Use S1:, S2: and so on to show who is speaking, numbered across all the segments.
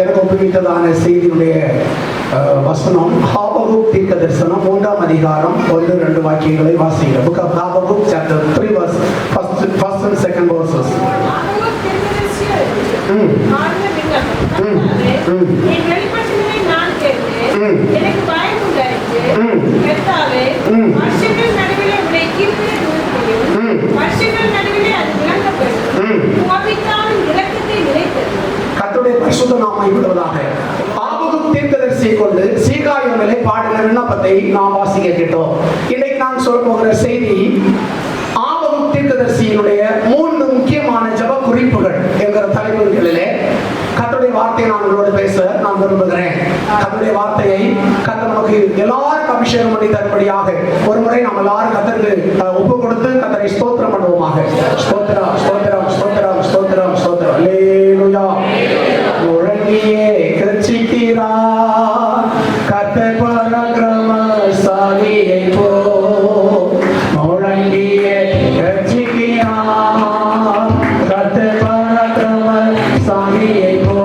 S1: எனக்கு ஒப்புவித்ததான செய்தியுடைய வசனம் ஹாபகுக் தீர்க்க தரிசனம் 3ஆம் அதிகாரம் 1-2 வாக்கியங்களை வாசிக்கிறோம். Book of Habakkuk chapter 3 verse first and second verses.
S2: எனக்கு பயம் உண்டாயிற்று. கர்த்தாவே, வருஷங்கள் நடுவிலே உம்முடைய கீர்த்தனை துதிப்பேன். வருஷங்கள் நடுவிலே அது விளங்கப்படும். கோபித்தாலும் இரக்கத்தை நிலைத்தது.
S1: கர்த்தருடைய பரிசுத்த நாமம் மகிமைப்படுவதாக. ஆபகுக் தீர்க்கதரிசியை கொண்டு சீகாயோனிலே பாடின விண்ணப்பத்தை நாம் வாசிக்க கேட்டோம். இன்னைக்கு நான் சொல்ல போகிற செய்தி ஆபகுக் தீர்க்கதரிசியினுடைய 3 முக்கியமான ஜெப குறிப்புகள் என்கிற தலைப்புகளிலே கர்த்தருடைய வார்த்தையை நான் உங்களோடு பேச நான் விரும்புகிறேன். கர்த்தருடைய வார்த்தையை கர்த்தர் நமக்கு எல்லாருக்கும் அபிஷேகம் பண்ணி தரும்படியாக ஒரு முறை நாம் எல்லாரும் கர்த்தருக்கு ஒப்பு கொடுத்து கர்த்தரை ஸ்தோத்திரம் பண்ணுவோமாக. ஸ்தோத்திரம் ஸ்தோத்திரம் ஸ்தோத்திரம் ஸ்தோத்திரம் ஸ்தோத்திரம். அல்லேலூயா. முழங்கியே கர்ச்சிக்கிறார் கர்த்தர் பராக்கிரமசாலியை போ. முழங்கியே கர்ச்சிக்கிறார் கர்த்தர் பராக்கிரமசாலியை போ.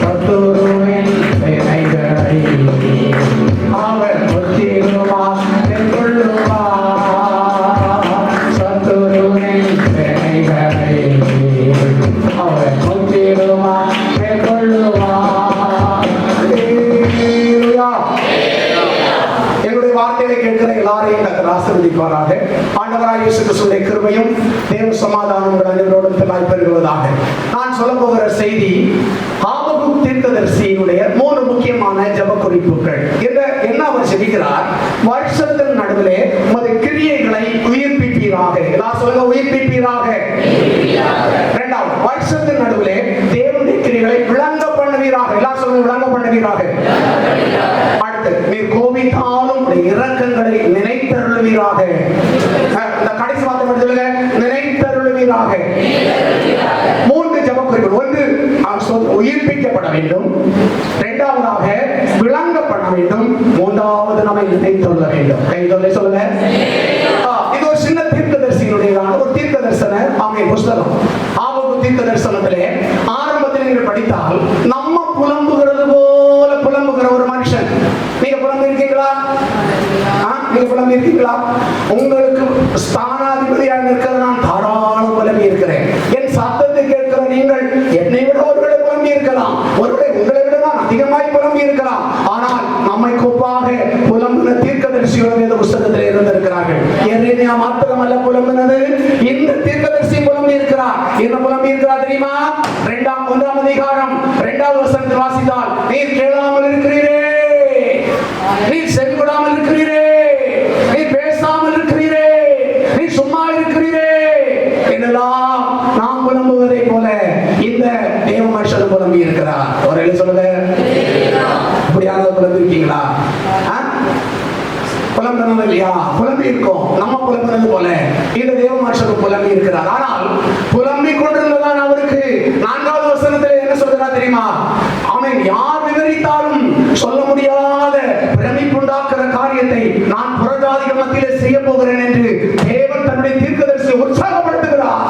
S1: சத்துருவின் சேனைகளை அவர் முற்றிலுமாய் மேற்கொள்ளுவார். சத்துருவின் சேனைகளை அவர் முற்றிலுமாய் மேற்கொள்ளுவார். எங்களுடைய வார்த்தைகளை கேட்கிற எல்லாரையும் கர்த்தர் ஆசீர்வதிப்பாராக. ஆண்டவராகிய இயேசு கிறிஸ்துவின் கிருபையும் தேவ சமாதானம் உங்கள் அனைவரோடும் பெருகுவதாக. நான் சொல்ல போகிற செய்தி ஆபகுக் தீர்க்கதரிசியினுடைய 3 முக்கியமான ஜெப குறிப்புகள். என்ன அவர் ஜெபிக்கிறார்? வருஷத்தின் நடுவிலே உமது கிரியைகளை உயிர்ப்பிப்பீராக. எல்லாம் சொல்லுங்க, உயிர்ப்பிப்பீராக. இரண்டாவது, வருஷத்தின் நடுவிலே தேவனுடைய கிரியைகளை விளங்க பண்ணுவீராக. எல்லாம் சொல்லுங்க, விளங்க பண்ணுவீராக. அடுத்து, நீர் கோபித்தாலும் இரக்கங்களை நினைத்தருளுவீராக. இந்த கடைசி வார்த்தை மட்டும் சொல்லுங்க, நினைத்தருளுவீராக. 3 ஜெப குறிப்புகள். ஒன்று, உயிர்ப்பிக்கப்பட வேண்டும். இரண்டாவதாக விளங்க பண்ண வேண்டும். மூன்றாவது நம்மை நினைத்தருள வேண்டும். கைதொல்லை சொல்லுங்க. இது ஒரு சின்ன தீர்க்கதரிசியினுடையதான ஒரு தீர்க்க தரிசன புஸ்தகம். ஆபகுக் தீர்க்க தரிசனத்திலே ஆரம்பத்தில் நீங்கள் படித்தால் நம்ம புலம்புகிறது போல புலம்புகிற ஒரு மனுஷன். நீங்க புலம்பி இருக்கீங்களா? நீங்க புலம்பி இருக்கீங்களா? உங்களுக்கு ஸ்தானாதிபதியாக இருக்கிற நான் தாராளம் புலம்பி இருக்கிறேன். என் சத்தத்தை கேட்கிற நீங்கள் என்னை விட ஒருவேளை புலம்பி இருக்கலாம், ஒருவேளை உங்களை விட நான் அதிகமாய் புலம்பி இருக்கலாம். ஆனால் நம்மை கோப்பாக புலம்புகிற தீர்க்கதரிசியோடு இந்த புஸ்தகத்தில் இருந்திருக்கிறார்கள். எரேமியா மாத்திரமல்ல புலம்பினது, இந்த தீர்க்கதரிசி புலம்பி இருக்கிறார். என்ன புலம்பி இருக்கிறார் தெரியுமா? 1ஆம் அதிகாரம் 2வது வசனத்தில் வாசித்தால், நீர் கேளாமல் இருக்கிறீரே, நீர் செவிகொடாமல் இருக்கிறீரே, நீர் பேசாமல் இருக்கிறீரே, நீர் சும்மா இருக்கிறீரே என்னெல்லாம் நாம் புலம்புவதை போல இந்த தேவ மனுஷன் புலம்பி இருக்கிறார். ஒரு சொல்லுங்க, இப்படியாக புலம்பி இருக்கீங்களா? புலம்பணும் இல்லையா? புலம்பி இருக்கோம். நம்ம புலம்பினது போல இந்த தேவ மனுஷன் புலம்பி இருக்கிறார். ஆனால் புலம்பி கொண்டிருந்ததான் அவருக்கு 4வது வசனத்தில் என்ன சொல்கிறார் தெரியுமா? அவன் யார் விவரித்தாலும் சொல்ல முடியாத பிரமிப்புண்டாக்குற காரியத்தை நான் புறஜாதிகள் மத்தியிலே செய்ய போகிறேன் என்று தேவன் தன்னுடைய தீர்க்கதரிசியை உற்சாகப்படுத்துகிறார்.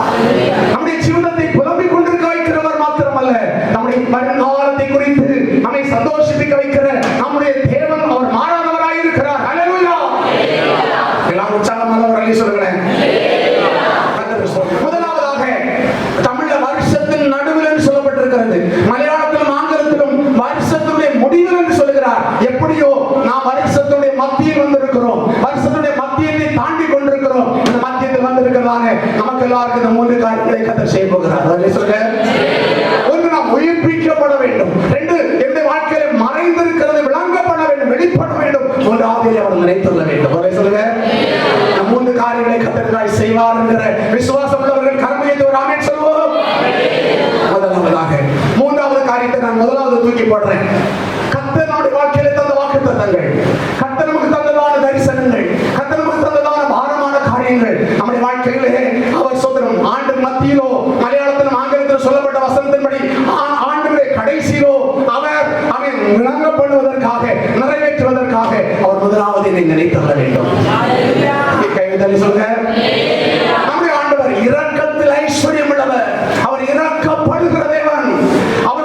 S1: நம்முடைய ஜீவிதத்தை புலம்பிக் கொண்டிருக்க வைக்கிறவர் மாத்திரமல்ல, நம்முடைய வருங்காலத்தை குறித்து நம்மை சந்தோஷிப்பிக்க வைக்கிற நம்முடைய தேவன் அவர் மாறாதவராய் இருக்கிறார். ஹல்லேலூயா. எல்லாம் உற்சாகமாக ஒரு சொல்லுகிறேன். முதலாவதாக தமிழ்ல வருஷத்தின் நடுவில் என்று சொல்லப்பட்டிருக்கிறது. மலையாளத்திலும் ஆங்கிலத்திலும் வருஷத்துடைய முடிவில் என்று சொல்லுகிறார். எப்படியோ நாம் வருஷத்துடைய மத்தியில் வந்திருக்கிறோம். வருஷத்துடைய மத்தியத்தை தாண்டி கொண்டிருக்கிறோம். இந்த மத்தியத்தில் வந்திருக்கிறதாங்க நமக்கு எல்லாருக்கும் இந்த 3 காரியங்களை கர்த்தர் செய்ய போகிறார். சொல்லுங்க. ஒன்று, நாம் உயிர்ப்பிக்கப்பட வேண்டும். 2, என்னுடைய வாழ்க்கையில மறைந்திருக்கிறது விளங்கப்பட வேண்டும், வெளிப்பட வேண்டும். 3வது, அவர் நினைத்துள்ள வேண்டும். சொல்லுங்க. 3 காரியங்களை கர்த்தர் செய்வார் என்கிற விசுவாசம் உள்ளவர்கள் கரமையை ஒரு ஆமென் சொல்லுவோம். முதலாவதாக 3வது காரியத்தை நான் முதலாவது தூக்கி போடுறேன். கர்த்தர் நம்முடைய வாழ்க்கையில தந்த வாக்குத்தத்தங்கள், கர்த்தர் நமக்கு தந்ததான தரிசனங்கள், கர்த்தர் நமக்கு தந்ததான பாரமான காரியங்கள் நம்முடைய வாழ்க்கையிலே அவர் சொல்றோம். ஆண்டு மத்தியிலோ மலையாளத்திலும் ஆங்கிலத்திலும் சொல்லப்பட்ட வசனத்தின்படி ஆண்டுடைய கடைசியிலோ அவர் அவன் விளங்க பண்ணுவதற்காக நிறைவேற்றுவதற்காக அவர் முதலாவது என்னை நினைத்தள்ள வேண்டும். கைவிதலை சொல்லுங்க. நம்முடைய ஆண்டவர் இரக்கத்தில் ஐஸ்வர்யம் உள்ளவர். அவர் இரக்கப்படுகிற தேவன். அவர்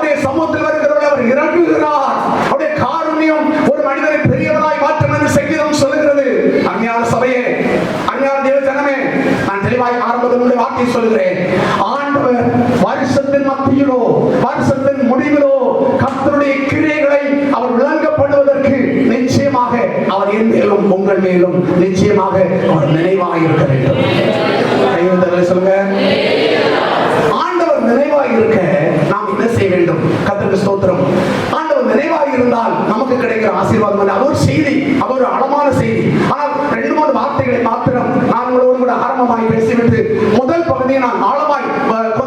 S1: முடிவிலோ வருஷத்தின் முடிவிலோ கர்த்தருடைய கிரியைகளை அவர் விளங்கப்படுவதற்கு நிச்சயமாக அவர் என் மேலும் உங்கள் மேலும் நிச்சயமாக அவர் நினைவாக இருக்க வேண்டும். கைவிட்டவர்களை சொல்லுங்க. ஆண்டவர் நினைவாக இருக்க நாம் என்ன செய்ய வேண்டும்? கர்த்தருக்கு ஸ்தோத்திரம். ஆண்டவர் நினைவாக இருந்தால் நமக்கு கிடைக்கிற ஆசீர்வாதம் அது ஒரு செய்தி, அது ஒரு ஆழமான செய்தி. ஆனால் 2-3 வார்த்தைகளை மாத்திரம் நான் உங்களோடு கூட ஆரம்பமாய் பேசிவிட்டு முதல் பகுதியை நான் ஆழமாய்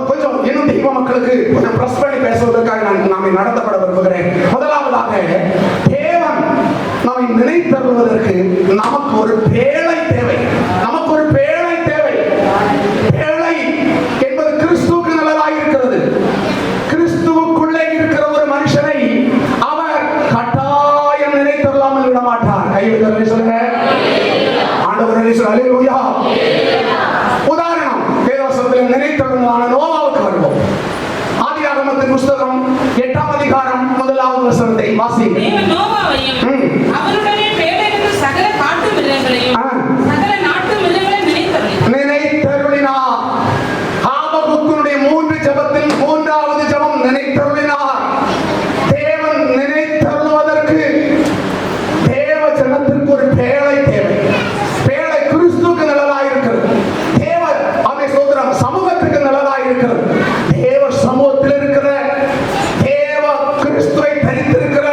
S1: கொஞ்சம் இன்னும் தெய்வ மக்களுக்கு கொஞ்சம் பிரஸ் பண்ணி பேசுவதற்காக நான் நடத்தப்பட விரும்புகிறேன். முதலாவதாக, தேவன் நம்மை நினைத்தருவதற்கு நமக்கு ஒரு பேழை தேவை. நமக்கு ஒரு பேழை தேவை. பேழை என்பது கிறிஸ்துவுக்கு நல்லதாக இருக்கிறது. கிறிஸ்துவுக்குள்ளே இருக்கிற ஒரு மனுஷனை அவர் கட்டாயம் நினைத்தரலாமல் விட மாட்டார். கைவிட்டவர்களை சொல்லுங்க. ஆண்டவரே சொல்லுங்க. அல்லேலூயா. உதாரணம், வேதவசனத்தில் நினைத்தருளான நோவாவுக்கு வருவோம். ஆதியாகமத்தின் புஸ்தகம் 8ஆம் அதிகாரம் 1வது வசனத்தை வாசியுங்கள்.
S2: தேவன் நோவாவையும் அவருடனே பேழையிலிருந்த சகல காட்டு மிருகங்களையும் சகல நாட்டு மிருகங்களையும்
S1: நினைத்தருளினார். ஆபகுக்கினுடைய 3 ஜெபத்தில் 3வது ஜெபம் நினைத்தருளினார். தேவன் நினைத்தருளுவதற்கு தேவ ஜனத்திற்கு ஒரு பேழை தேவை. பேழை கிறிஸ்துவுக்கு நல்லதாக இருக்கிறது. தேவ அவை சோதரம் சமூகத்துக்கு நல்லதாக இருக்கிறது. தேவ சமூகத்தில் இருக்கிற தேவ கிறிஸ்துவை தரித்திருக்கிற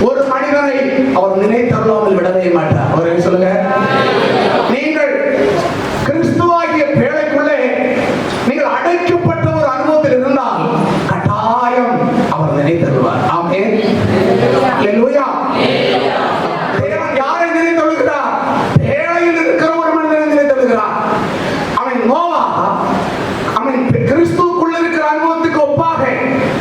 S1: ஒரு மனிதனை அவர் நினைத்தருளாமல் விடவே மாட்டார். அவரை சொல்லுங்க. நீங்கள் கிறிஸ்துவாகிய பேழைக்குள்ளே நீங்கள் அடைக்கப்பட்ட ஒரு அனுபவத்தில் இருந்தால் கட்டாயம் அவர் நினைத்தருவார். ஆமென். அல்லேலூயா. தேவன் யாரை நினைத்தருளுகிறார்? பேழையில் இருக்கிற ஒரு மனிதனை நினைத்தருளுகிறார். அவன் நோவா, அவன் கிறிஸ்துவுக்குள்ள இருக்கிற அனுபவத்துக்கு ஒப்பாக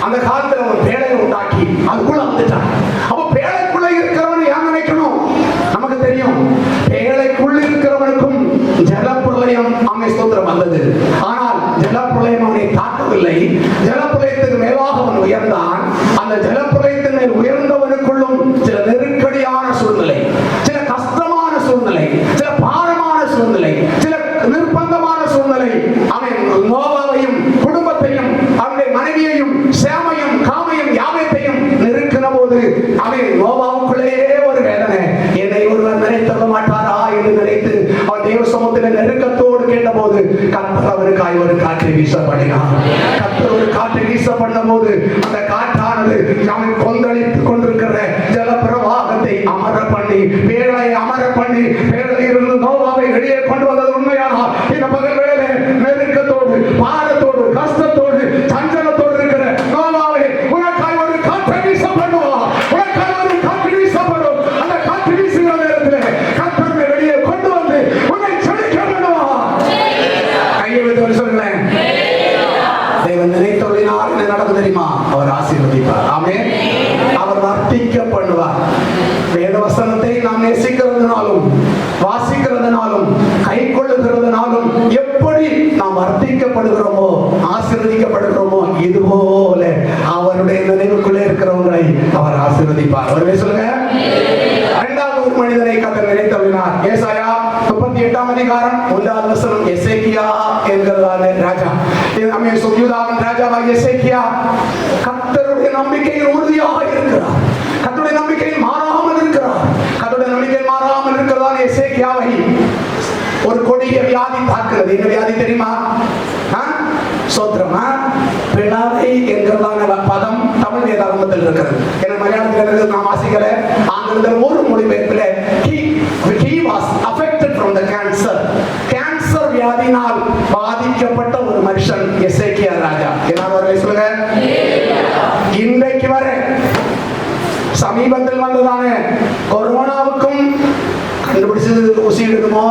S1: அந்த காலத்தில் அவன் பேழையை உண்டாக்கி அதுக்குள்ள வந்துட்டான். அப்ப பேழைக்குள்ள இருக்கிறவன் யார் நினைக்கணும்? நமக்கு தெரியும். பேழைக்குள்ள இருக்கிறவனுக்கும் ஜலப்பிரளயம் அம்மை ஸ்தோத்திரம் வந்தது. ஆனால் ஜலப்பிரளயம் அவனை தாக்கவில்லை. ஜலப்பிரளயத்துக்கு மேலாக அவன் உயர்ந்தான். அந்த ஜலப்பிரளயத்தின் மேல் உயர்ந்தவனுக்குள்ளும் சில நெருக்கடியான சூழ்நிலை, சில கஷ்டமான சூழ்நிலை, சில பாரமான சூழ்நிலை, சில நிர்பந்தமான சூழ்நிலை அவன் நோவாவையும் குடும்பத்தையும் அவனுடைய மனைவியையும் சேமையும் காமையும் யாவத்தையும் நெருக்கின போது அவன் நோவாவுக்குள்ளேயே ஒரு வேதனை. என்னை ஒருவர் நினைத்தர மாட்டாரா என்று நினைத்து அவன் தேவ சமூகத்தில் நெருக்கத்தோடு கேட்டபோது கர்த்தர் அவருக்காய் ஒரு காற்றை வீச பண்ணினார். கர்த்தர் ஒரு காற்றை வீச பண்ண போது அந்த காற்றானது அவன் கொந்தளித்துக் கொண்டிருக்கிற ஜலப்பிரவாகத்தை அமர பண்ணி பேழை அமர பண்ணி பேழையிலிருந்து நோவாவை வெளியே கொண்டு வந்தது உண்மையானால் இந்த பகல் வேலை நெருக்கத்தோடு பாரத்தோடு கஷ்டத்தோடு சஞ்சலத்தோடு இருக்கிற நோவாவை உனக்காய் ஒரு காற்றை வீச பண்ணுவார். உனக்காய் ஒரு காற்று வீசப்படும். அந்த காற்று வீசுகிற நேரத்தில் கர்த்தரை வெளியே கொண்டு வந்து உன்னை செழிக்க பண்ணுவார். கையை வைத்து சொல்லுங்களேன். தேவன் நினைத்தொழினால் என்ன நடக்கும் தெரியுமா? அவர் ஆசீர்வதிப்பார். ஆமென். அவர் வர்த்திக்க பண்ணுவார். வேதவசனத்தை நாம் நேசிக்கிறதுனாலும் வாசிக்கிறதுனாலும் கை கொள்ளுகிறதுனாலும் எப்படி நாம் வர்த்திக்கப்படுகிறோமோ ஆசீர்வதிக்கப்படுகிறோமோ இதுபோல அவருடைய நினைவுக்குள்ளே இருக்கிறவங்களை அவர் ஆசீர்வதிப்பார். அவரே சொல்லுங்க. 2வது ஒரு மனிதனை கர்த்தர் நினைத்தருளினார். ஏசாயா 38ஆம் அதிகாரம் 1வது வசனம். எசேக்கியா என்கிறதான ராஜா, யூதாவின் ராஜாவாகிய எசேக்கியா கர்த்தருடைய நம்பிக்கையில் உறுதியாக இருக்கிறார். கர்த்தருடைய நம்பிக்கையில் மாறாமல் இருக்கிறார். கர்த்தருடைய நம்பிக்கையில் மாறாமல் இருக்கிறதான எசேக்கியாவை ஒரு கொடிய வியாதி தாக்குகிறது. என்ன வியாதி தெரியுமா? சோத்திரமா பிளவை என்கிறதான பதம் தமிழ் வேதாகமத்தில் இருக்கிறது. ஏன்னா மலையாளத்தில் இருக்கிறது நான் வாசிக்கல. ஆங்கிலத்தில் ஒரு மொழிபெயர்ப்பில் he was affected from the cancer. Cancer வியாதினால் பாதிக்கப்பட்ட ஒரு மனுஷன் எசேக்கியா ராஜா. என்ன சொல்லுங்க. இன்றைக்கு வரை சமீபத்தில் வந்ததான கொரோனாவுக்கும் கண்டுபிடிச்சது ஊசி எடுக்குமோ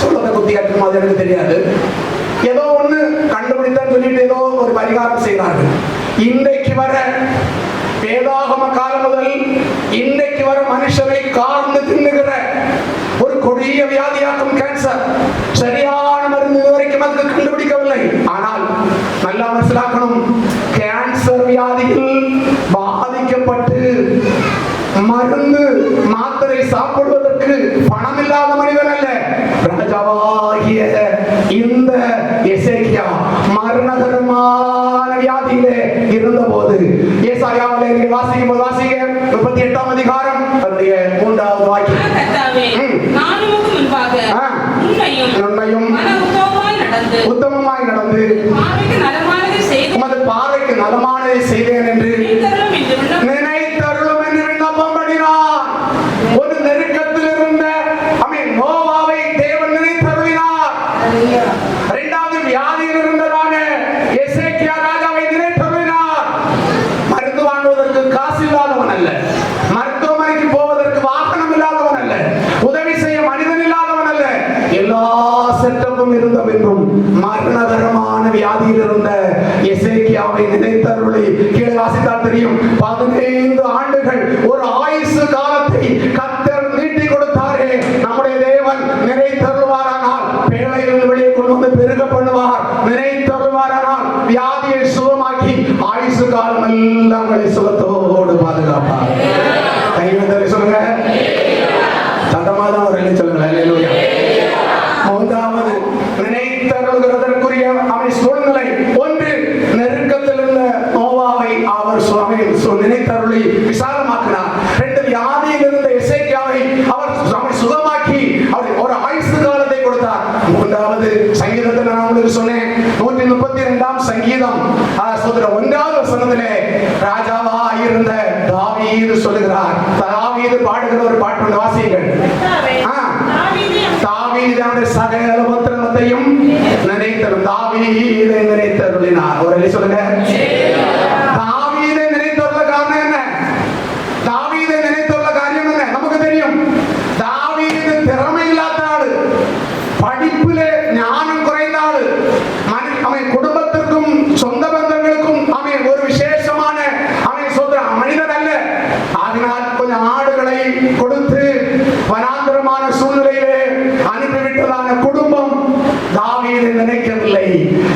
S1: சொல்லத்தை குத்தி கட்டுமோ அது எனக்கு தெரியாது. ஏதோ ஒண்ணு கண்டுபிடித்தான் சொல்லிட்டு ஏதோ ஒரு பரிகாரம் செய்கிறார்கள். இன்றைக்கு வர வேதாகம காலம் முதல் இன்றைக்கு வர மனுஷனை கார்ந்து தின்னுகிற ஒரு கொடிய வியாதியாக்கும் கேன்சர். சரியான மருந்து இதுவரைக்கும் அதுக்கு கண்டுபிடிக்கவில்லை. ஆனால் நல்லா மனசிலாக்கணும். கேன்சர் வியாதியில் பாதிக்கப்பட்டு மருந்து மாத்திரை சாப்பிடுவதற்கு பணம் இல்லாத மனிதன் அல்ல. ராஜாவாகிய இந்த எசேக்கியா மரணகரமான வியாதியிலே இருந்த போது ஏசாயாவிலே நீங்க வாசிக்கும் போது வாசிங்க 38ஆம் அதிகாரம் அதனுடைய 3வது வாக்கியம்.
S2: கர்த்தாவே, நான் உமக்கு முன்பாக உண்மையும்
S1: உத்தமமாய் நடந்து
S2: பார்வைக்கு நலமானதை செய்தேன்.
S1: உமது பார்வைக்கு நலமானதை செய்தேன் என்று நினைத்தருளும் என்று விண்ணப்பம் பண்ணினார். ஒரு நெருக்கத்தில் இருந்த நோவாவை தேவன் நினைத்தருளினார். இரண்டாவது வியாதியில் இருந்ததான எசேக்கியா ராஜாவை நினைத்தருளினார். மருந்து வாங்குவதற்கு காசு இல்லாதவன் அல்ல, மருத்துவமனைக்கு போவதற்கு வாகனம் இல்லாதவன் அல்ல, உதவி செய்ய மனிதன் இல்லாதவன் அல்ல, எல்லா செட்டப்பும் இருந்தவென்றும் மரணகரமான வியாதியில் இருந்த எசேக்கியாவை நினைத்தருளி கீழே வாசித்தால் தெரியும் 15 ஆண்டுகள் ஒரு ஆயுசு காலத்தை கர்த்தர் நீட்டி கொடுத்தாரே. நம்முடைய தேவன் நினைத்தருள்வாரானால் பேழையில் வெளியே கொண்டு வந்து பெருக பண்ணுவார். நினைத்தருள்வாரானால் வியாதியை சுகமாக்கி ஆயுசு காலம் எல்லாம் உங்களை சுகத்தோடு பாதுகாப்பார். கைவிட்டதை சொல்லுங்க, சதமாதான் ஒரு சொல்லுங்க. அல்லேலூயா. மூன்றாவது நினைத்தருள்கிறதற்குரிய சூழ்நிலை ஒன்று, நெருக்கத்தில் இருந்த நோவாவை அவர் நினைத்தருளி விசாலமாக்கினார். 2 வியாதியில் இருந்த எசேக்கியாவை அவர் சுகமாக்கி அவர் ஒரு ஆயுசு காலத்தை கொடுத்தார். மூன்றாவது சங்கீதத்தில் நான் உங்களுக்கு சொன்னேன் 132ஆம் சங்கீதம் 1வது வசனத்திலே ராஜாவா இருந்த தாவீது சொல்லுகிறார். தாவீது பாடுகிற ஒரு பாட்டு வாசியுங்கள். தாவீது சகல உபத்திரவத்தையும் நினைத்தருளும். தாவீதை நினைத்தருளினார். ஒரு சொல்லுங்க, தாவீதை நினைத்தருள காரணம் என்ன? தாவீதை நினைத்தருள காரியம் என்ன? நமக்கு தெரியும். தாவீது திறமை இல்லாத ஆளு, படிப்பிலே ஞானம் குறைந்த ஆளு, அவன் குடும்பத்திற்கும் சொந்த பந்தங்களுக்கும் அவன் ஒரு விசேஷமான மனிதன் அல்ல. ஆகினால் கொஞ்சம் ஆடுகளை கொடுத்து வனாந்தரமான சூழ்நிலையிலே அனுப்பிவிட்டதான குடும்பம் தாவீதை நினைக்கவில்லை.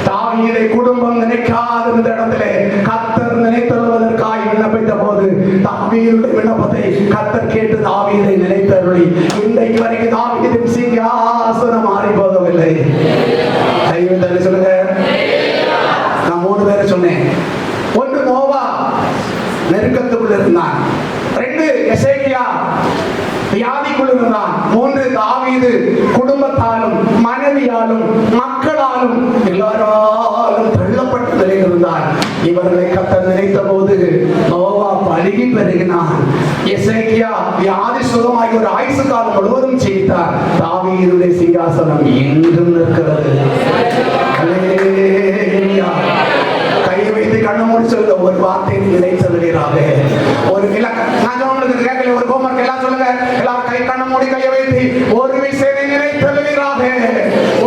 S1: தாவீதை குடும்பம் நினைக்காத இடத்திலே கர்த்தர் நினைத்தருள்வதற்காக விண்ணப்பித்த போது தாவீதுடைய விண்ணப்பத்தை கர்த்தர் கேட்டு தாவீதை நினைத்தருளி இன்றைக்கு வரைக்கும் தாவீதின் சிங்காசனம் மாறி போகவில்லை. கைவிட்டதை சொல்லுங்க. நான் 3 பேரை சொன்னேன். 1 நோவா நெருக்கத்துக்குள் இருந்தான். 2 எசேக்கியா வியாதிக்குள் இருந்தான். 3 தாவீது குடும்பத்தாலும் மனைவியாலும் மக்களாலும் எல்லாராலும் தள்ளப்பட்ட நிலையில் இருந்தார். இவர்களை கர்த்தர் நினைத்த போது நோவா பலுகி பெருகினான். எசேக்கியா வியாதி சுகமாகி ஒரு ஆயுசு காலம் முழுவதும் செய்தார். தாவீதுடைய சிங்காசனம் என்றும் நிற்கிறது. அல்லேலூயா. கை வைத்து கண்ணு மூடி சொல்லுங்க, ஒரு வார்த்தை நினை சொல்லுகிறாங்க. ஒரு நான் உங்களுக்கு கேட்கல, ஒரு ஹோம்வொர்க் எல்லாம் சொல்லுங்க. எல்லாரும் கை கண்ணு மூடி கையை வைத்து ஒரு விஷயத்தை நினை சொல்லுகிறாங்க.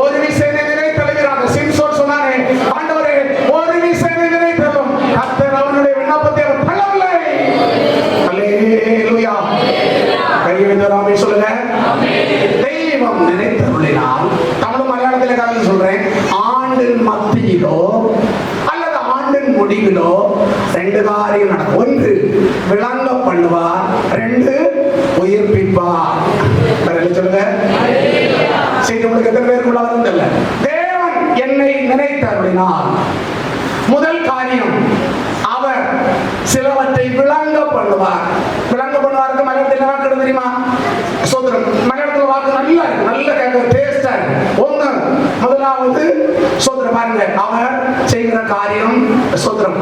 S1: ஒரு விஷயத்தை நினை சொல்லுகிறாங்க. சிம்சோன் சொன்னானே, ஆண்டவரே ஒரு விஷயத்தை நினை சொல்லும். கர்த்தர் அவனுடைய விண்ணப்பத்தை அவர் தள்ளவில்லை. அல்லேலூயா. கை வைத்து ராமே சொல்லுங்க. தெய்வம் நினைத்தருளினால், தமிழ் மலையாளத்தில் கலந்து சொல்றேன், ஆண்டின் மத்தியிலோ முடிவிலோ 2 காரியம் நடக்கும். 1 விளங்க பண்ணுவார், 2 உயிர்ப்பிப்பார். சொல்லுங்க. சரி, உங்களுக்கு எத்தனை பேருக்குள்ள வருந்தில்ல? தேவன் என்னை நினைத்தருளினார். முதல் காரியம், அவர் சிலவற்றை விளங்க பண்ணுவார். விளங்க பண்ணுவாருக்கு மலையாளத்தில் வாக்கு தெரியுமா? சோதரம். மலையாளத்தில் வாக்கு நல்லா இருக்கு, நல்ல கேட்க டேஸ்டா இருக்கு. முதலாவது சோதரம் பாருங்க, அவர் செய்கிற காரியம் சோதரம்.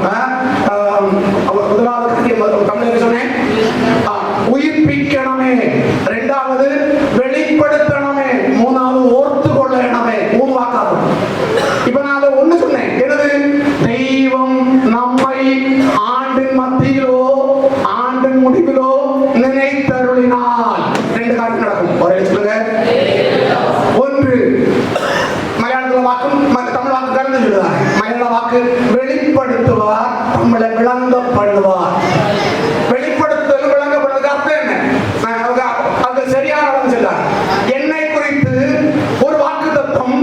S1: முதலாவது காரியம் தமிழில் சொன்னேன், உயிர்ப்பிக்கணுமே. 2வது வெளிப்படுத்தணுமே. 3வது ஓர்த்து கொள்ளணுமே. 3 வாக்காகும். இப்ப நான் அதை 1 சொன்னேன், எனது தெய்வம் நம்மை ஆண்டின் மத்தியிலோ ஆண்டின் முடிவிலோ நினைத்தருளினால் 2 காரியம் நடக்கும். ஒரே சொல்லுங்க. 1 மலையாளத்தில் வாக்கும் தமிழ் வாக்கு கலந்து சொல்லுவார். மலையாள வாக்கு வெளிப்படுத்துவார், நம்மளை விளங்க பண்ணுவார். வெளிப்படுத்துதல் விளங்கப்படுவதற்கு அர்த்தம் என்ன? அது சரியான சொல்றார். என்னை குறித்து ஒரு வாக்கு தத்துவம்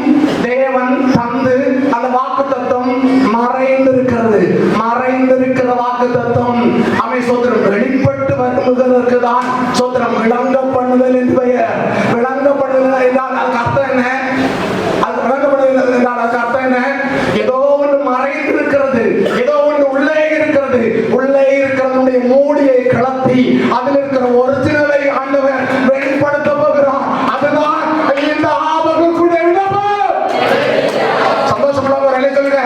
S1: தேவன் தந்து, அந்த வாக்கு தத்துவம் மறைந்திருக்கிறது. மறைந்திருக்கிற வாக்கு தத்துவம் அமை சோதரம் வெளிப்பட்டு வருவதற்கு தான் சோதரம் விளங்க பண்ணுதல் என்று பெயர். விளங்கப்படுதல் என்றால் அதுக்கு அர்த்தம் என்ன? அது விளங்கப்படுதல் என்றால் அதுக்கு அர்த்தம் என்ன? ஏதோ ஒன்று மறைந்திருக்கிறது, இருக்கிறது, உள்ளே இருக்கிறதுடைய மூடியை கலத்தி அதில் இருக்கிற ஒரிஜினலை ஆண்டவர் வெளிப்படுத்த போகிறார். அதுதான் இந்த ஆபத்துக்குரிய இழப்பு. சந்தோஷப்பட சொல்லுங்க.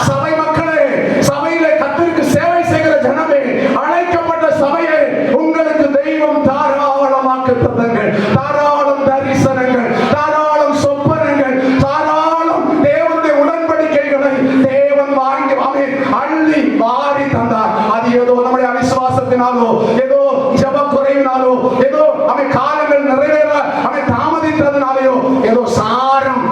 S1: சபை மக்களே, சபையிலே கர்த்தருக்கு சேவை செய்கிற ஜனமே, அழைக்கப்பட்ட சபையை உங்களுக்கு தெய்வம் தாராளமாக்கு தந்தங்கள், தாராளம் தரிசனங்கள், தாராளம் சொப்பனங்கள், தாராளம் தேவனுடைய உடன்படிக்கைகளை தேவன் வாங்கி அள்ளி வாரி தந்தார். அது ஏதோ நம்முடைய அவிசுவாசத்தினாலோ, ஏதோ ஜெப குறைவினாலோ, ஏதோ காலங்கள் நிறைவேற தாமதித்ததுனாலேயோ, ஏதோ சாரம்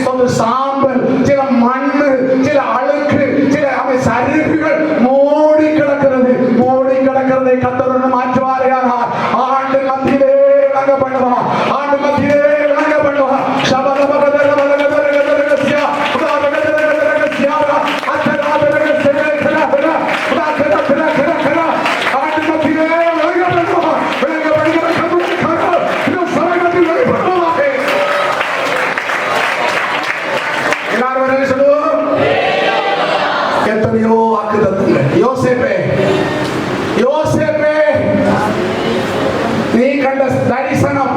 S1: சொந்த சாம்பல், சில மண்ணு, சில அழுக்கு, சில சரிவுகள் மூடி கிடக்கிறது. மூடி கிடக்கிறதை கர்த்தர் மாற்றுவாரையானார். ஆண்டு மத்தியிலே விளங்கப்படுவார். ஆண்டு மத்தியிலே விளங்கப்படுவார். எத்தனையோ வாக்குத்தத்தங்கள். யோசேப்பே, யோசேப்பே, நீ கண்ட தரிசனம்,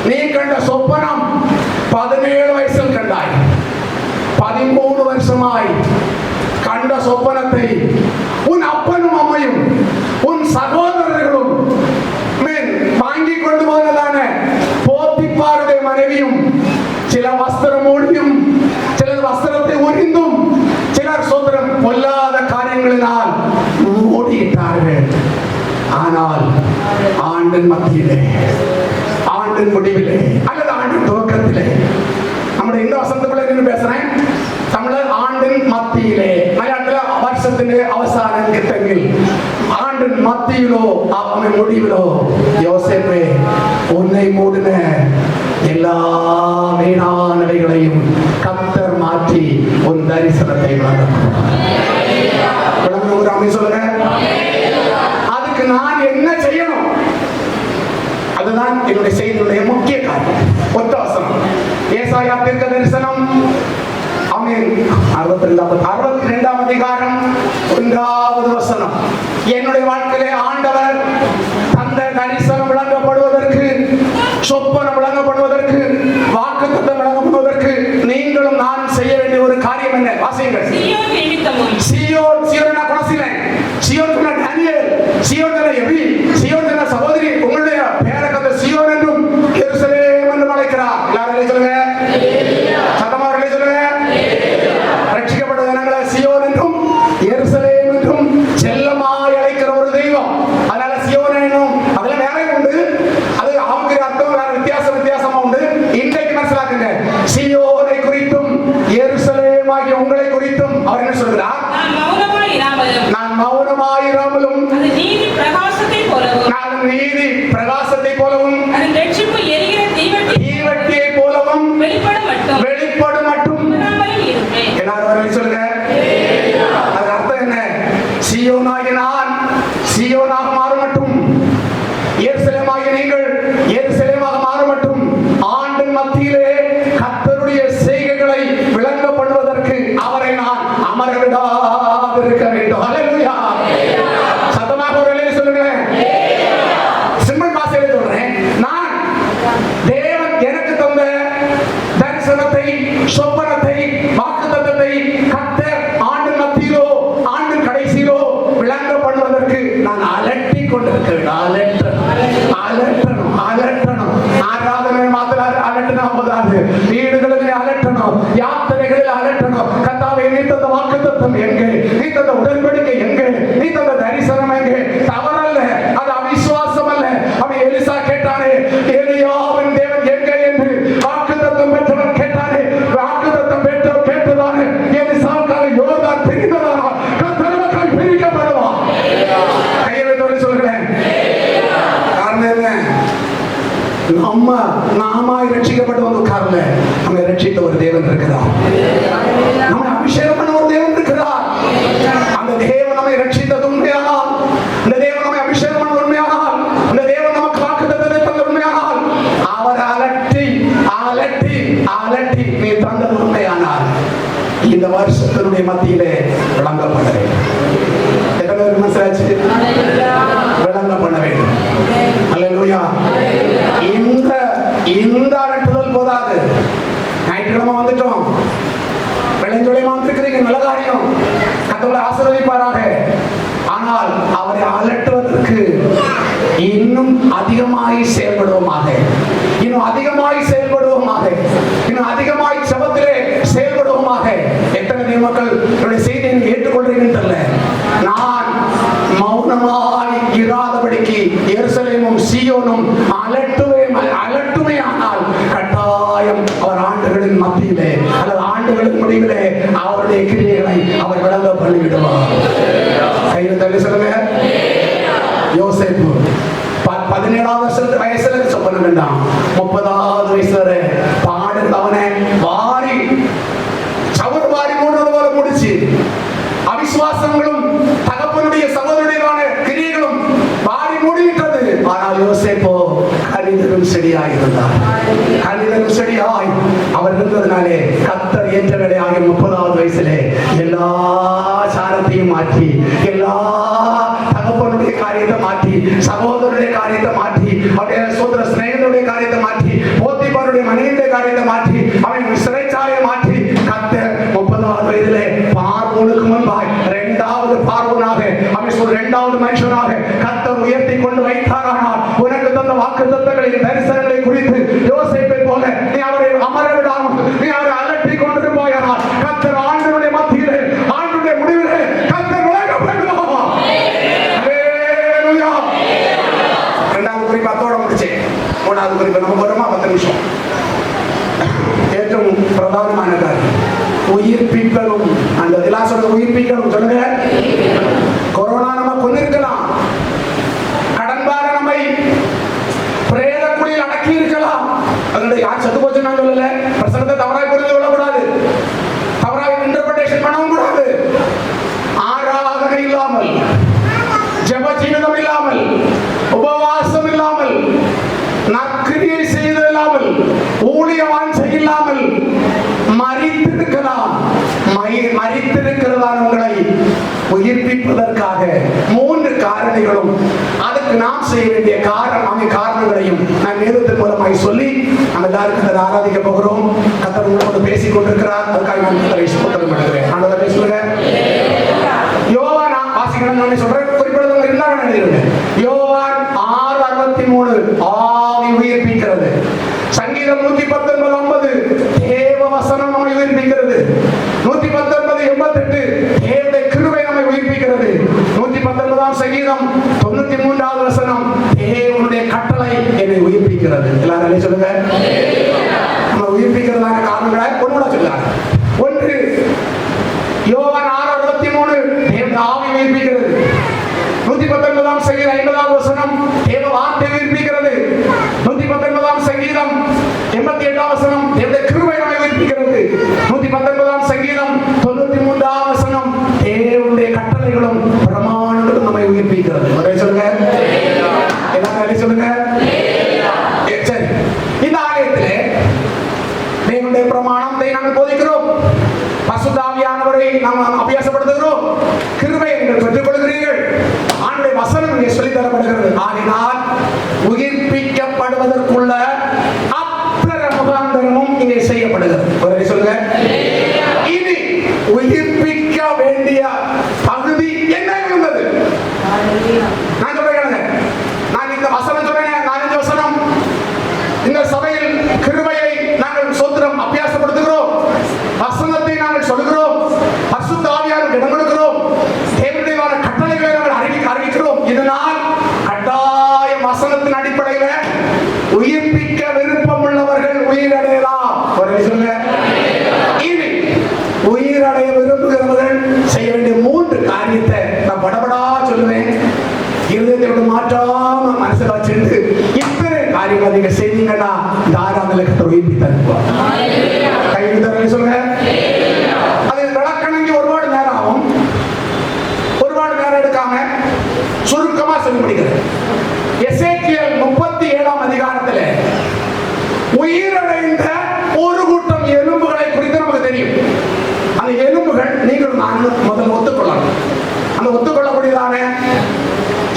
S1: நீ கண்ட சொப்பனம் 17 வயசில் கண்டாய். 13 வருஷமாய் கண்ட சொப்பனத்தை உன் அப்பனும் அம்மையும் உன் சகோதரர்களும் வாங்கி கொண்டு போனதான போத்திப்பாருடைய மனைவியும் சில வஸ்திரம் மூடியும், சிலர் வஸ்திரத்தை உரிந்தும், சிலர் சோதரம் பொல்லாத காரியங்களினால் மூடிட்டார்கள். ஆனால் ஆண்டின் மத்தியிலே, ஆண்டின் முடிவிலே அல்லது ஆண்டின் துவக்கத்திலே, நம்முடைய இந்த வசனத்துக்குள்ள நின்று பேசுறேன். தமிழர் ஆண்டின் மத்தியிலே, மலையாளத்தில் வருஷத்தின் அவசான திட்டங்கள், ஆண்டின் மத்தியிலோ அவன் முடிவிலோ, யோசேப்பே, உன்னை மூடின எல்லா வீணானவைகளையும் கர்த்தர் மாற்றி உன் தரிசனத்தை வழங்குகிறார். சொல்லுங்க, அதுக்கு நான் என்ன செய்யணும்? அதுதான் என்னுடைய செய்தியுடைய முக்கிய காரியம். ஒத்த வசனம், ஏசாயா தீர்க்க தரிசனம் 62ஆம் அதிகாரம் 1வது வசனம். என்னுடைய வாழ்க்கையிலே ஆண்டவர் தந்த தரிசனம் விளங்கப்படுவதற்கு, சொப்பனம் விளங்கப்படுவதற்கு, வாக்குத்தத்தம் விளங்கப்படுவதற்கு நீங்களும் நான் செய்ய வேண்டிய ஒரு காரியம் என்ன? வாசியுங்கள். Zion, Zion Gunasilan, Zion Daniel, Zion Ebi, Zion சகோதரி, உங்களுடைய பேரை கத்த சியோன் என்றும் எருசலேம் என்றும் அழைக்கிறார். எல்லாரும் சொல்லுங்க, சத்தமா சொல்லுங்க. ரட்சிக்கப்பட்ட ஜனங்களை சியோன் என்றும் எருசலேம் என்றும் செல்லமாய் அழைக்கிற ஒரு தெய்வம். அதனால சியோன் என்னும் அதுல நிறைய உண்டு. அது அவங்க அர்த்தம் வேற வித்தியாசமா உண்டு. இன்றைக்கு மனசிலாக்குங்க, சியோனை குறித்தும் எருசலேம் ஆகிய உங்களை குறித்தும் அவர் என்ன சொல்கிறார்? நான் மௌனமாயிராமலும்
S3: அது நீதி பிரகாசத்தை போலவும்,
S1: நான் நீதி பிரகாசத்தை போலவும்,
S3: அது ரட்சிப்பு எரிகிற
S1: தீவட்டியை போலவும் வெளிப்படும் மட்டும்
S3: இருப்பேன்.
S1: எல்லாரும் சொல்லுங்க. அது அர்த்தம் என்ன? சியோனாகிய நான் சியோனாக மாற மட்டும், எருசலேமாகிய நீங்கள் எருசலேமாக மாற மட்டும், ஆண்டின் மத்தியிலே கர்த்தருடைய செய்கைகளை விளங்க பண்ணுவதற்கு அவரை நான் அமர விடாதிருக்க வேண்டும். ஹல்லேலூயா. சத்தமாக ஒரு வேலையை சொல்லுங்களேன். சிம்பிள் பாஷையில சொல்றேன். நான் தேவன் எனக்கு தந்த தரிசனத்தை, சொப்பனத்தை, வாக்குத்தத்தத்தை கர்த்தர் ஆண்டின் மத்தியிலோ ஆண்டின் கடைசியிலோ விளங்க பண்ணுவதற்கு நான் அலட்டி கொண்டிருக்க வேண்டும். அலட்டணும். ஆராதனை மாத்திர அலட்டினா போதாது, வீடுகளில் அலட்டணும், யாத்திரைகளில் அலட்டணும். கர்த்தாவே, நீ தந்த வாக்குத்தத்தம் எங்கே? நீ தந்த உடன்படிக்கை எங்கே? நீ தந்த தரிசனம் எங்கே? தவறல்ல, அது அவிசுவாசம் அல்ல. அவன் எலிசா கேட்டானே, எலியாவின் தேவன் எங்கே என்று வாக்குத்தத்தம் பெற்றவன் கேட்டானே. வாக்குத்தத்தம் பெற்றவன் கேட்டதானே எலிசாவுக்காக யோர்தான் பிரிந்ததானா? கர்த்தருக்காக பிரிக்கப்படுவான். கையை வைத்து சொல்கிறேன். காரணம் என்ன? நாமாய் ரட்சிக்கப்பட்ட ஒரு காரண நம்மை ரட்சித்த ஒரு தேவன் இருக்கிறார். நம்மை அபிஷேகம் பண்ண ஒரு தேவன் இருக்கிறார். அந்த தேவன் நம்மை ரட்சித்தது உண்மையானால், அந்த தேவன் நம்மை அபிஷேகம் பண்ண உண்மையானால், அந்த தேவன் நமக்கு வாக்குத்தத்தத்தை தந்த உண்மையானால், அவர் அலட்டி நீ தந்தது உண்மையானால் இந்த வருஷத்தினுடைய மத்தியிலே விளங்கப்படுகிறேன். செய்வாராக. ஆனால் அவரை அலட்டுவதற்கு இன்னும் அதிகமாய் செயல்படுவோமாக, இன்னும் அதிகமாய் செயல்படுவோமாக, இன்னும் அதிகமாய் செபத்திலே செயல்படுவோமாக. எத்தனை மக்கள் என்னுடைய செய்தியை ஏற்றுக்கொள்றீங்கன்னு தெரியல. நான் மௌனமாய் இராதபடிக்கு எருசலேமும் சீயோனும் அலட்டுமே ஆனால் கட்டாயம் அவர் ஆண்டுகளின் மத்தியிலே அல்லது ஆண்டுகளின் முடிவிலே அவருடைய கிரியைகளை அவர் விளங்க பண்ணிவிடுவார். கையில் தள்ளி சொல்லுங்க. யோசேப்பு 17வது வயசுல சொல்ல வேண்டாம், 30வது வயசுல பாடுறவனை வாரி சவர் வாரி மூடுறது போல முடிச்சு அவிசுவாசங்களும் தகப்பனுடைய சகோதரனுடைய கிரியைகளும் வாரி மூடிவிட்டது. ஆனால் யோசேப்போ கனிதரும் செடியாய் இருந்தார். கனிதரும் செடியாய் அவர் இருந்ததுனாலே கர்த்தர் ஏற்ற வேலையாகி 30வது வயசிலே எல்லா சாரத்தையும் மாற்றி, எல்லா தகப்பனுடைய காரியத்தை மாற்றி, சகோதரனுடைய காரியத்தை மாற்றி, அவருடைய சோதர சிநேகனுடைய காரியத்தை மாற்றி, போத்திபாருடைய மனைவியுடைய காரியத்தை மாற்றி, அவன் சிறைச்சாலையை மாற்றி கர்த்தர் 30வது வயதிலே பார்வோனுக்கு முன்பாய் 2வது பார்வோனாக அவன் 2வது மனுஷனாக கர்த்தர் உயர்த்தி கொண்டு வைத்தாரானால் உனக்கு தந்த வாக்குத்தத்தங்களின் தரிசனங்களை குறித்து யோசேப்பை போல நீ அவரை அமர விடாமல் நீ அவரை அலட்டி கொண்டு போயானால் கர்த்தர் ஆண்டவருடைய மத்தியிலே ஆண்டவருடைய முடிவிலே கர்த்தர் விளங்கப்படுவார். ஹல்லேலூயா. 2வது குறிப்பு அத்தோட முடிச்சேன். 3வது குறிப்பு நம்ம வருமா 10 நிமிஷம். ഏറ്റവും പ്രധാനമായ കാര്യം ഉയർപ്പിക്കലും. அந்த எல்லாம் சொல்றது உயிர்ப்பிக்கணும் சொல்லுங்க. கொரோனா நம்ம கொண்டிருக்கலாம், கடன்பார நம்மை பிரேத குழியில் அடக்கி இருக்கலாம். அதனுடைய யார் செத்து போச்சு நான் சொல்லல, பிரசங்கத்தை தவறாய் புரிந்து கொள்ளக்கூடாது, தவறாய் இன்டர்பிரேஷன் பண்ணவும் கூடாது. ஆராதனை இல்லாமல், ஜெப ஜீவிதம் இல்லாமல், உபவாசம் இல்லாமல், நற்கிரியை செய்தில்லாமல், ஊழியவான் செய்யலாமல் மரித்திருக்கலாம். மரித்திருக்கிறதான உங்களை உயிர்ப்பிப்பதற்காக 3 காரணிகளும் அதுக்கு நாம் செய்ய வேண்டிய காரணங்களையும் நான் வேதத்தின் மூலமாய் சொல்லி நம்ம எல்லாருக்கும் ஆராதிக்க போகிறோம். கர்த்தர் உங்களோடு பேசிக் கொண்டிருக்கிறார். அதுக்காக நான் கர்த்தரை ஸ்தோத்திரம் பண்ணுகிறேன். ஆண்டவரே சொல்லுங்க. யோவான் வாசிக்கணும் நான் சொல்றேன், குறிப்பிடுறவங்க இருந்தாங்க எழுதிருங்க. யோவான் 6:63 ஆவி உயிர்ப்பிக்கிறது. சங்கீதம் 119:50 தேவ வசனம் நம்மை உயிர்ப்பிக்கிறது. 119:88 தேவனுடைய கிருபை நம்மை உயிர்ப்பிக்கிறது. 119ஆம் சங்கீதம் 93வது வசனம் தேவனுடைய கட்டளை என்னை உயிர்ப்பிக்கிறது. எல்லாரும் சொல்லுங்க. நம்ம உயிர்ப்பிக்கிறதான காரணங்களை ஒன்று சொல்லுங்க. 1 யோவான் 6:63 தேவனுடைய ஆவி உயிர்ப்பிக்கிறது. 119ஆம் சங்கீதம் 50வது வசனம் தேவ வார்த்தை உயிர்ப்பிக்கிறது. 119ஆம் சங்கீதம் 88ஆம் வசனம் தேவனுடைய கிருபை நம்மை உயிர்ப்பிக்கிறது. 119ஆம் சங்கீதம் 93ஆம் வசனம் தேவனுடைய கட்டளைகளும் பிரமாணங்களும் நம்மை உயிர்ப்பிக்கிறது. ஒரே சொல்லுங்க. எல்லாரும் சொல்லுங்க. சரி, இந்த ஆலயத்திலே தேவனுடைய பிரமாணத்தை நாங்கள் போதிக்கிறோம். பரிசுத்த ஆவியானவரை நாம் அபியாசப்படுத்துகிறோம். கிருபை நீங்கள் பெற்றுக் கொள்கிறீர்கள். ஆண்டவருடைய வசனம் இங்கே சொல்லித் தரப்படுகிறது. ஆகினால் உயிர்ப்பிக்கப்படுவதற்குள்ள அத்தனை முகாந்தரமும் இங்கே செய்யப்படுகிறது. ஒரே சொல்லுங்க. இனி உயிர்ப்பிக்க வேண்டிய பகுதி என்ன இருந்தது? நான் சொல்றேன். நான் இந்த வசனம் சொல்றேன். 4 வசனம் இந்த சபையில் கிருபையை நாங்கள் சோத்திரம் அபியாசப்படுத்துகிறோம். வசனத்தை நாங்கள் சொல்கிறோம். பரிசுத்த ஆவியாருக்கு இடம் கொடுக்கிறோம். தேவனுடைய கட்டளைகளை நாங்கள் அறிவிக்கிறோம். இதனால் கட்டாய வசனத்தின் அடிப்படையில் உயிர்ப்பிக்க விருப்பம் உள்ளவர்கள் உயிரடையலாம். ஒரு சொல்லுங்க. இனி உயிரடைய விரும்புகிறவர்கள் செய்ய வேண்டிய 3 காரியத்தை நான் படபடா சொல்லுவேன். இருதயத்தோடு மாற்றாம மனசுல வச்சிருந்து இத்தனை காரியங்களை நீங்க செய்தீங்கன்னா இந்த ஆராதனைக்கு உயிர்ப்பி தருவார். கைது தர சொல்லுங்க. அது விளக்கணங்கி ஒருபாடு நேரம் ஆகும். ஒருபாடு நேரம் எடுக்காம சுருக்கமா சொல்லி முடிக்கிறது. எசேக்கியேல் 37ஆம் அதிகாரத்தில் உயிரடைந்த ஒரு கூட்டம் எலும்புகளை குறித்து நமக்கு தெரியும். அந்த எலும்புகள் நீங்கள் நானும் முதல்ல ஒத்துக்கொள்ளணும். அந்த ஒத்துக்கொள்ளக்கூடியதான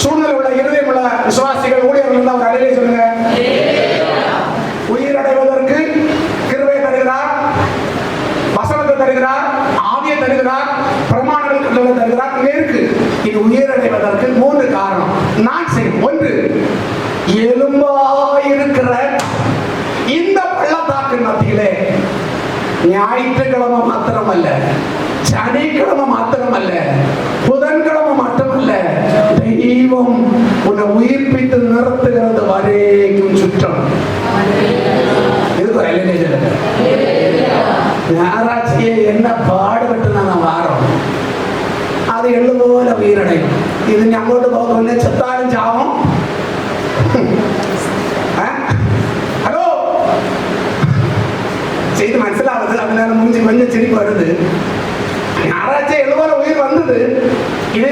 S1: சூழ்நிலை உள்ள இருதயம் உள்ள விசுவாசிகள் ஊழியர்கள் இருந்தால் ஒரு அடையிலே சொல்லுங்க. உயிரடைவதற்கு கிருபை தருகிறார், வசனத்தை தருகிறார், ஆவியை தருகிறார், பிரமாணங்கள் தருகிறார். இங்கே இருக்கு. இது உயிரடைவதற்கு 3 காரணம். நான் செய்யும் ஒன்று, எலும்பாயிருக்கிற இந்த பள்ளத்தாக்கு மத்தியிலே ஞாயிற்றுக்கிழமை மாத்திரமல்ல, சனிக்கிழமை மாத்திரமல்ல, புதன்கிழமை மட்டுமல்ல, தெய்வம் உன்னை உயிர்ப்பித்து நிறுத்துகிறது வரைக்கும் சுற்றம். ஞாயிறாட்சியை என்ன பாடுபட்டு நாங்கள் வாரோம், அது எள்ளு போல உயிரடையும். இது நம்மோட்டு போக செத்தாலும் சாவும். ஹலோ, செய்து மனசிலாவது, அதனால முடிஞ்சு கொஞ்சம் சிரிப்பு வருது. ஞாயிறாட்சி எள்ளு போல உயிர் வந்தது. இது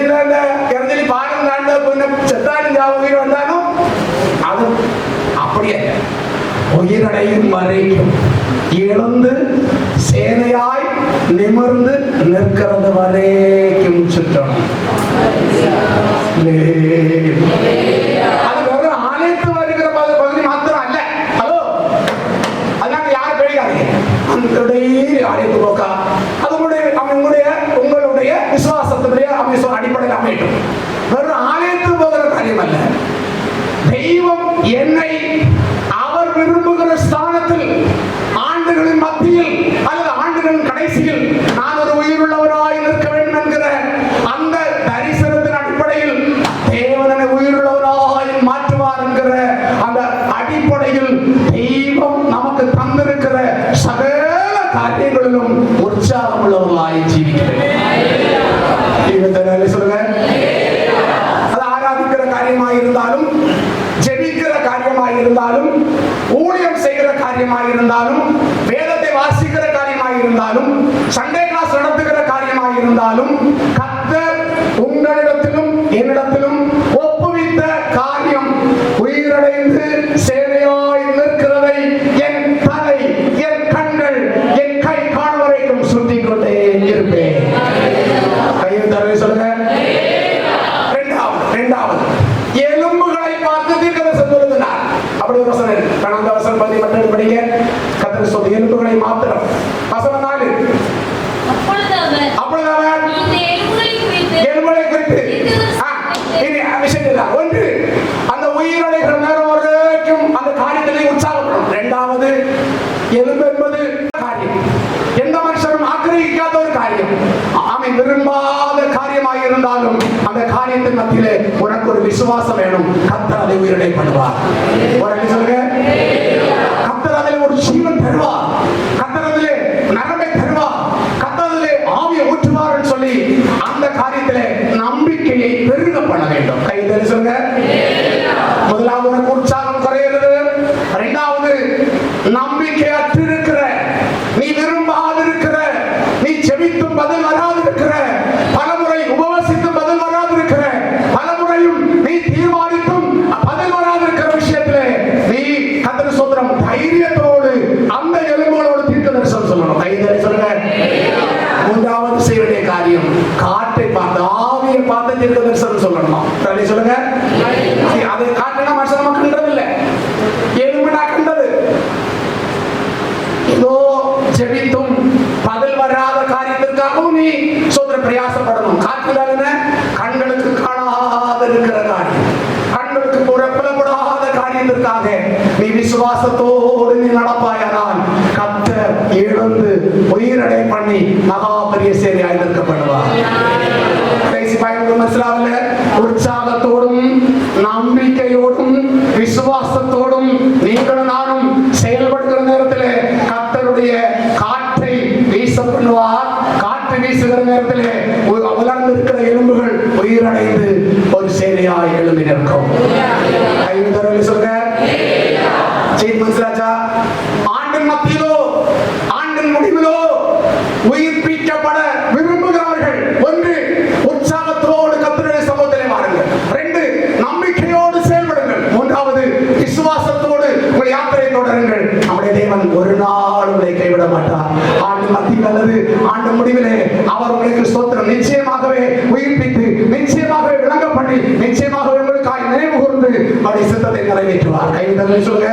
S1: இறந்தலி பாடம் தாண்ட கொஞ்சம் செத்தாலும் சாவும் உயிர் வந்தாலும் அது அப்படியே உயிரடையும் வரைக்கும் எழுந்து சேனையாய் நிமிர்ந்து நிற்கிறது வரைக்கும் சுற்றணும். அது வெறும் ஆலயத்து வருகிற பகுதி மாத்திரம் அல்ல. ஹலோ, அதனால யாரும் கிடைக்காதீங்க. அந்த ஆலயத்து போக்கா அது உங்களுடைய விசுவாசத்தினுடைய அடிப்படையில் அமையட்டும். வெறும் ஆலயத்து போகிற காரியம் அல்ல. தெய்வம் என்னை அவர் விரும்புகிற ஸ்தானத்தில் ஆண்டுகளின் மத்தியில் அல்லது ஆண்டுகளின் கடைசியில் நான் ஒரு உயிருள்ளவராய் நிற்க வேண்டும் என்கிற அந்த தரிசனத்தின் அடிப்படையில் தேவனை உயிருள்ளவராய் மாற்றுவார் என்கிற அந்த அடிப்படையில் தெய்வம் நமக்கு தந்திருக்கிற சகல காரியங்களிலும் உற்சாகம் உள்ளவர்களாய் ஜீவிக்கிறேன். சொல்லுங்க. அது ஆராதிக்கிற காரியமாக இருந்தாலும், ஜெபிக்கிற காரியமாக இருந்தாலும், ஊழியம் செய்கிற காரியமாக இருந்தாலும், வேதத்தை வாசிக்கிற காரியமாக இருந்தாலும், சண்டே கிளாஸ் நடத்துகிற காரியமாக இருந்தாலும், கர்த்தர் உங்களிடத்திலும் என்னிடத்திலும் ஒப்புவித்த காரியம் உயிரடைந்து சேனையாய் நிற்கிறதை என் தலை, என் கண்கள், என் கை காணும் வரைக்கும் சுத்திக் கொண்டே இருப்பேன். கையில் தரவை சொல்லுங்க. இரண்டாவது, எலும்புகளை பார்த்து தீர்க்கதரிசனம் சொல்லுகிறார். அப்படி ஒரு வசனம் இருக்கு. கடந்த வசனம் 10 மட்டும் படிங்க. கர்த்தர் சொல்லும் எலும்புகளை மாத்திரம். வசனம் 4. அப்பொழுது அவர் எலும்புகளை குறித்து இனி விஷயம் இல்லை. ஒன்று, அந்த உயிரடைகிற நேரம் வரைக்கும் அந்த காரியத்திலே உற்சாகப்படும். இரண்டாவது, எலும்பு என்பது காரியம் எந்த மனுஷனும் ஆக்கிரகிக்காத ஒரு காரியம். அவன் விரும்பாத காரியமாக இருந்தாலும் அந்த காரியத்தின் மத்தியிலே உனக்கு ஒரு விசுவாசம் வேணும். கர்த்தர் அதை உயிரிடை பண்ணுவார். ஒரு சொல்லுங்க, கர்த்தர் அதிலே ஒரு ஜீவன் தருவார். கர்த்தர் அதிலே நரம்பை தருவார். கர்த்தர் அதிலே ஆவியை ஊற்றுவார் சொல்லி அந்த காரியத்திலே நம்பிக்கையை பெருக பண்ண வேண்டும். கையில் சொல்லுங்க. முதலாவது உனக்கு உற்சாகம் குறைகிறது. இரண்டாவது, நம்பிக்கை அற்றிருக்கிற, நீ விரும்பாதிருக்கிற, நீ செபித்தும் பதில் வராதிருக்கிற, பலமுறை உபவசித்தும் பதில் வராதிருக்கிற, பலமுறையும் நீ தீர்மானித்தும் பதில் வராதிருக்கிற விஷயத்திலே நீ கர்த்தர் சோதரம் தைரியத்தோடு அந்த எலும்புகளோடு தீர்க்க தரிசனம் சொல்லணும். கையில் சொல்லுங்க. மூன்றாவது செய்ய வேண்டிய காரியம், காற்றை பார்த்து, ஆவியை பார்த்து தீர்க்க தரிசனம் சொல்லணும். சொல்லுங்க. அது காற்றினா மனுஷன் கண்டதில்லை, எலும்புனா கண்டது. ஏதோ ஜெபித்தும் பதில் வராத காரியத்திற்காகவும் நீ சோதனை பிரயாசப்படணும். காற்றுதான கண்களுக்கு காணாத இருக்கிற காரியம், கண்களுக்கு புறப்படப்படாத காரியத்திற்காக நீ விசுவாசத்தோடு நீ நடப்பாயானால் கர்த்தர் எழுந்து உயிரடை பண்ணி மகா பெரிய சேரியாய் நிற்கப்படுவார். உற்சாகத்தோடும் நம்பிக்கையோடும் விசுவாசத்தோடும் நீங்களும் நானும் செயல்படுகிற நேரத்தில் கர்த்தருடைய காற்றை வீச பண்ணுவார். காற்று வீசுகிற நேரத்தில் வளர்ந்து இருக்கிற எலும்புகள் உயிரடைந்து ஒரு சேனையாய் எழும்பி நிற்கும். சொல்லுங்க. ஆண்டின் மத்தியிலோ ஆண்டின் முடிவிலோ உயிர்ப்பிக்கப்பட விரும்புகிறவர்கள் ஒன்று, உற்சாகத்தோடு கர்த்தருடைய சமூகத்திலே வாருங்கள். 2, நம்பிக்கையோடு செயல்படுங்கள். 3வது, விசுவாசத்தோடு உங்கள் யாத்திரை தொடருங்கள். நம்முடைய தேவன் ஒரு நாள் உங்களை கைவிட மாட்டார். ஆண்டு மத்தியில் அல்லது ஆண்டு முடிவிலே அவர் உங்களுக்கு ஸ்தோத்திரம் நிச்சயமாகவே உயிர்ப்பித்து, நிச்சயமாகவே விளங்க பண்ணி, நிச்சயமாகவே உங்களுக்காக நினைவு கூர்ந்து அவருடைய சித்தத்தை நிறைவேற்றுவார். கைவிடலை சொல்லுங்க.